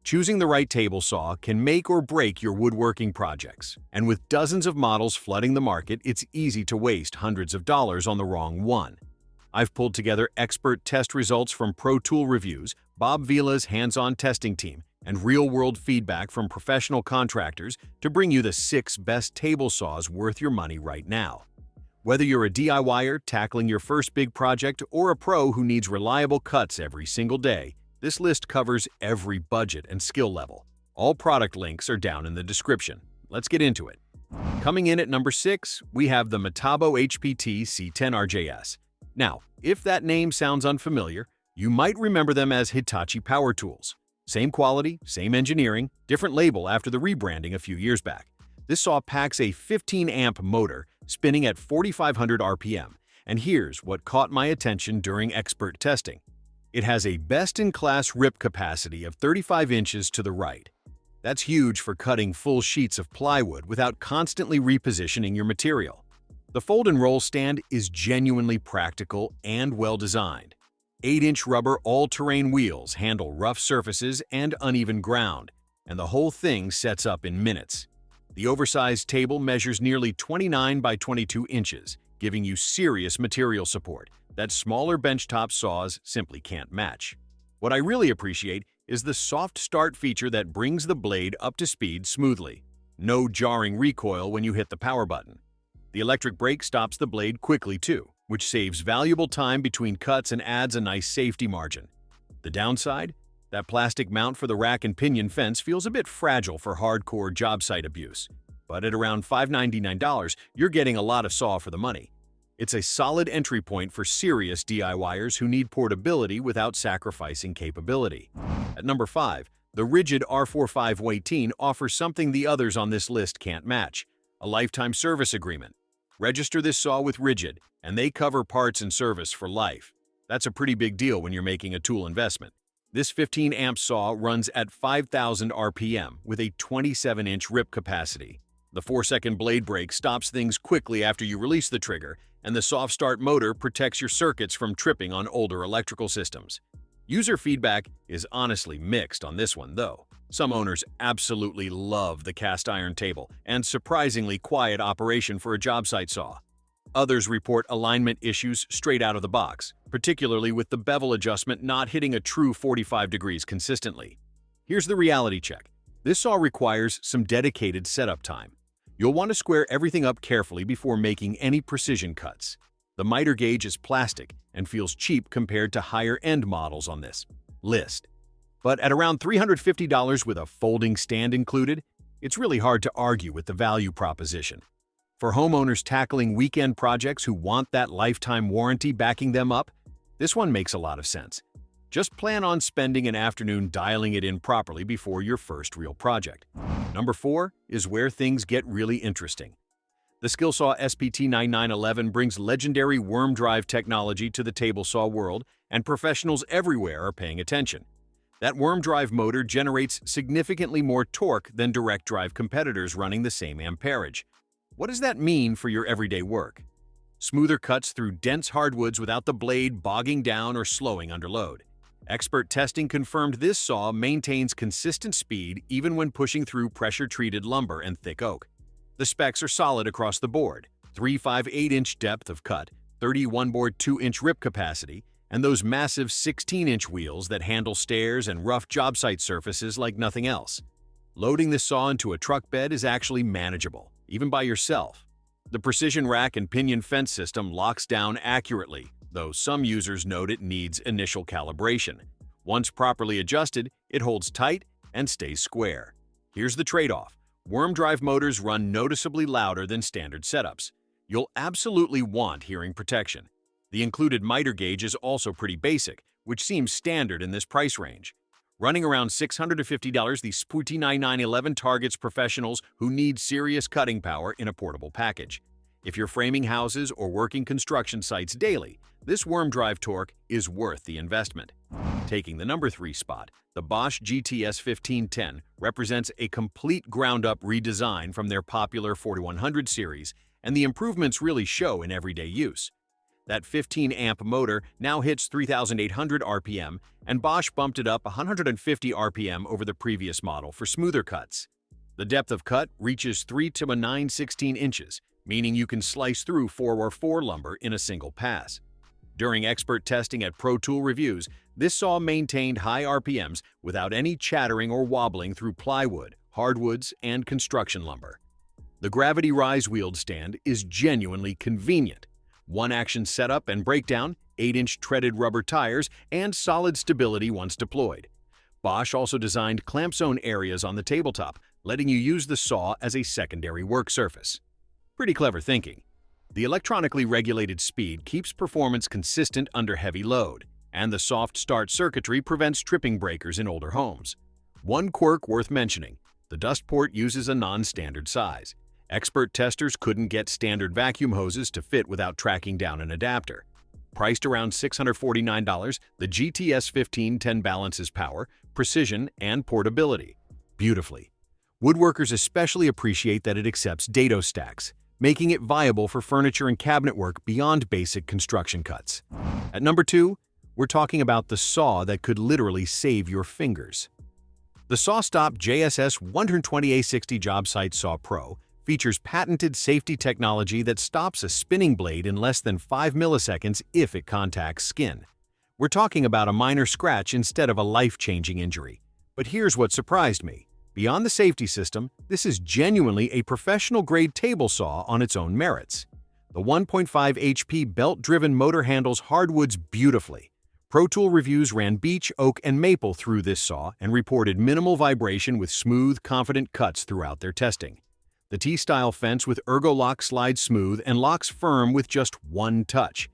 Choosing the right table saw can make or break your woodworking projects, and with dozens of models flooding the market, it's easy to waste hundreds of dollars on the wrong one. I've pulled together expert test results from Pro Tool reviews, Bob Vila's hands-on testing team, and real-world feedback from professional contractors to bring you the 6 best table saws worth your money right now. Whether you're a DIYer tackling your first big project or a pro who needs reliable cuts every single day, this list covers every budget and skill level. All product links are down in the description. Let's get into it. Coming in at number 6, we have the Metabo HPT C10RJS. Now, if that name sounds unfamiliar, you might remember them as Hitachi power tools. Same quality, same engineering, different label after the rebranding a few years back. This saw packs a 15-amp motor spinning at 4,500 RPM, and here's what caught my attention during expert testing. It has a best-in-class rip capacity of 35 inches to the right. That's huge for cutting full sheets of plywood without constantly repositioning your material. The fold-and-roll stand is genuinely practical and well-designed. 8-inch rubber all-terrain wheels handle rough surfaces and uneven ground, and the whole thing sets up in minutes. The oversized table measures nearly 29 by 22 inches, giving you serious material support that smaller benchtop saws simply can't match. What I really appreciate is the soft start feature that brings the blade up to speed smoothly. No jarring recoil when you hit the power button. The electric brake stops the blade quickly too, which saves valuable time between cuts and adds a nice safety margin. The downside? That plastic mount for the rack and pinion fence feels a bit fragile for hardcore job site abuse. But at around $599, you're getting a lot of saw for the money. It's a solid entry point for serious DIYers who need portability without sacrificing capability. At number 5, the Ridgid R4518 offers something the others on this list can't match: a lifetime service agreement. Register this saw with Ridgid, and they cover parts and service for life. That's a pretty big deal when you're making a tool investment. This 15-amp saw runs at 5,000 RPM with a 27-inch rip capacity. The 4-second blade brake stops things quickly after you release the trigger, and the soft start motor protects your circuits from tripping on older electrical systems. User feedback is honestly mixed on this one, though. Some owners absolutely love the cast iron table and surprisingly quiet operation for a job site saw. Others report alignment issues straight out of the box, particularly with the bevel adjustment not hitting a true 45 degrees consistently. Here's the reality check. This saw requires some dedicated setup time. You'll want to square everything up carefully before making any precision cuts. The miter gauge is plastic and feels cheap compared to higher-end models on this list. But at around $350 with a folding stand included, it's really hard to argue with the value proposition. For homeowners tackling weekend projects who want that lifetime warranty backing them up, this one makes a lot of sense. Just plan on spending an afternoon dialing it in properly before your first real project. Number 4 is where things get really interesting. The SKILSAW SPT9911 brings legendary worm drive technology to the table saw world, and professionals everywhere are paying attention. That worm drive motor generates significantly more torque than direct drive competitors running the same amperage. What does that mean for your everyday work? Smoother cuts through dense hardwoods without the blade bogging down or slowing under load. Expert testing confirmed this saw maintains consistent speed even when pushing through pressure-treated lumber and thick oak. The specs are solid across the board: 3.58-inch depth of cut, 31-board 2-inch rip capacity, and those massive 16-inch wheels that handle stairs and rough job site surfaces like nothing else. Loading this saw into a truck bed is actually manageable, even by yourself. The precision rack and pinion fence system locks down accurately, though some users note it needs initial calibration. Once properly adjusted, it holds tight and stays square. Here's the trade-off. Worm drive motors run noticeably louder than standard setups. You'll absolutely want hearing protection. The included miter gauge is also pretty basic, which seems standard in this price range. Running around $650, the SPT9911 targets professionals who need serious cutting power in a portable package. If you're framing houses or working construction sites daily, this worm drive torque is worth the investment. Taking the number 3 spot, the Bosch GTS15-10 represents a complete ground-up redesign from their popular 4100 series, and the improvements really show in everyday use. That 15-amp motor now hits 3,800 RPM, and Bosch bumped it up 150 RPM over the previous model for smoother cuts. The depth of cut reaches 3 to 9/16 inches, meaning you can slice through 4x4 lumber in a single pass. During expert testing at Pro Tool reviews, this saw maintained high RPMs without any chattering or wobbling through plywood, hardwoods, and construction lumber. The gravity rise wheeled stand is genuinely convenient. One-action setup and breakdown, 8-inch treaded rubber tires, and solid stability once deployed. Bosch also designed clamp zone areas on the tabletop, letting you use the saw as a secondary work surface. Pretty clever thinking. The electronically regulated speed keeps performance consistent under heavy load, and the soft start circuitry prevents tripping breakers in older homes. One quirk worth mentioning: the dust port uses a non-standard size. Expert testers couldn't get standard vacuum hoses to fit without tracking down an adapter. Priced around $649, the GTS1510 balances power, precision, and portability beautifully. Woodworkers especially appreciate that it accepts dado stacks, making it viable for furniture and cabinet work beyond basic construction cuts. At number 2, we're talking about the saw that could literally save your fingers. The SawStop JSS-120A60 Jobsite Saw Pro features patented safety technology that stops a spinning blade in less than 5 milliseconds if it contacts skin. We're talking about a minor scratch instead of a life-changing injury. But here's what surprised me. Beyond the safety system, this is genuinely a professional-grade table saw on its own merits. The 1.5 HP belt-driven motor handles hardwoods beautifully. Pro Tool reviews ran beech, oak, and maple through this saw and reported minimal vibration with smooth, confident cuts throughout their testing. The T-style fence with ergo-lock slides smooth and locks firm with just one touch.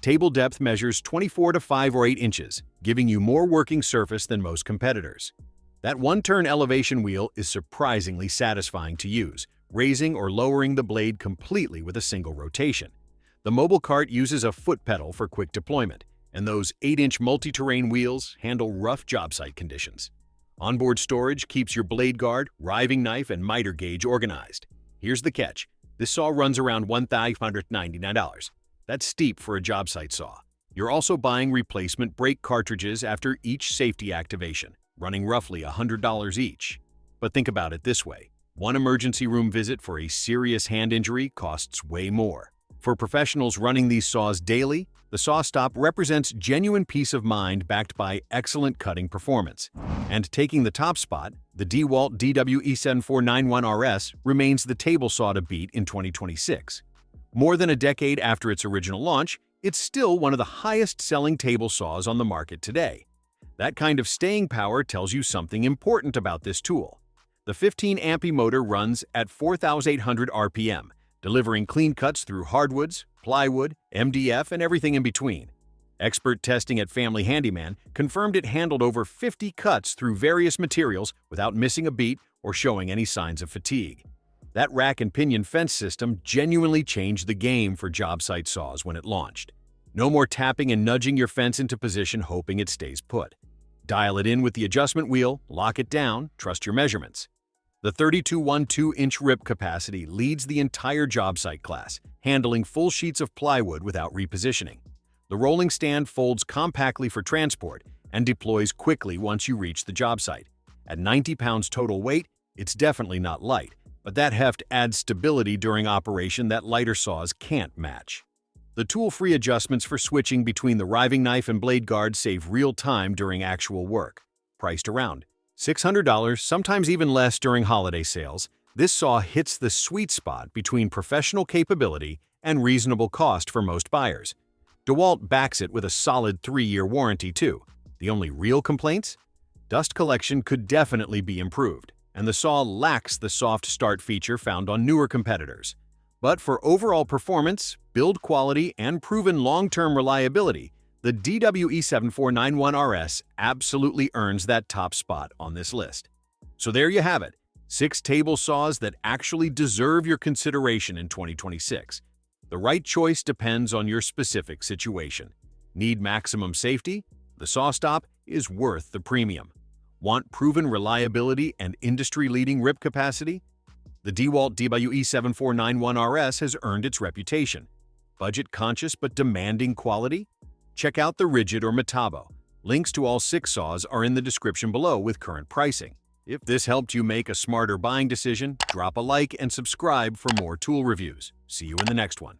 Table depth measures 24 to 5 or 8 inches, giving you more working surface than most competitors. That one-turn elevation wheel is surprisingly satisfying to use, raising or lowering the blade completely with a single rotation. The mobile cart uses a foot pedal for quick deployment, and those 8-inch multi-terrain wheels handle rough job site conditions. Onboard storage keeps your blade guard, riving knife, and miter gauge organized. Here's the catch: this saw runs around $1,599. That's steep for a job site saw. You're also buying replacement brake cartridges after each safety activation, running roughly $100 each. But think about it this way: one emergency room visit for a serious hand injury costs way more. For professionals running these saws daily, the SawStop represents genuine peace of mind backed by excellent cutting performance. And taking the top spot, the DeWalt DWE7491RS remains the table saw to beat in 2026. More than a decade after its original launch, it's still one of the highest-selling table saws on the market today. That kind of staying power tells you something important about this tool. The 15-amp motor runs at 4,800 RPM, delivering clean cuts through hardwoods, plywood, MDF, and everything in between. Expert testing at Family Handyman confirmed it handled over 50 cuts through various materials without missing a beat or showing any signs of fatigue. That rack and pinion fence system genuinely changed the game for job site saws when it launched. No more tapping and nudging your fence into position hoping it stays put. Dial it in with the adjustment wheel, lock it down, trust your measurements. The 32.12-inch rip capacity leads the entire job site class, handling full sheets of plywood without repositioning. The rolling stand folds compactly for transport and deploys quickly once you reach the job site. At 90 pounds total weight, it's definitely not light, but that heft adds stability during operation that lighter saws can't match. The tool-free adjustments for switching between the riving knife and blade guard save real time during actual work. Priced around $600, sometimes even less during holiday sales, this saw hits the sweet spot between professional capability and reasonable cost for most buyers. DeWalt backs it with a solid 3-year warranty too. The only real complaints? Dust collection could definitely be improved, and the saw lacks the soft start feature found on newer competitors. But for overall performance, build quality, and proven long-term reliability, the DWE7491RS absolutely earns that top spot on this list. So there you have it, 6 table saws that actually deserve your consideration in 2026. The right choice depends on your specific situation. Need maximum safety? The SawStop is worth the premium. Want proven reliability and industry-leading rip capacity? The DeWalt DWE7491RS has earned its reputation. Budget-conscious but demanding quality? Check out the Ridgid or Metabo. Links to all 6 saws are in the description below with current pricing. If this helped you make a smarter buying decision, drop a like and subscribe for more tool reviews. See you in the next one.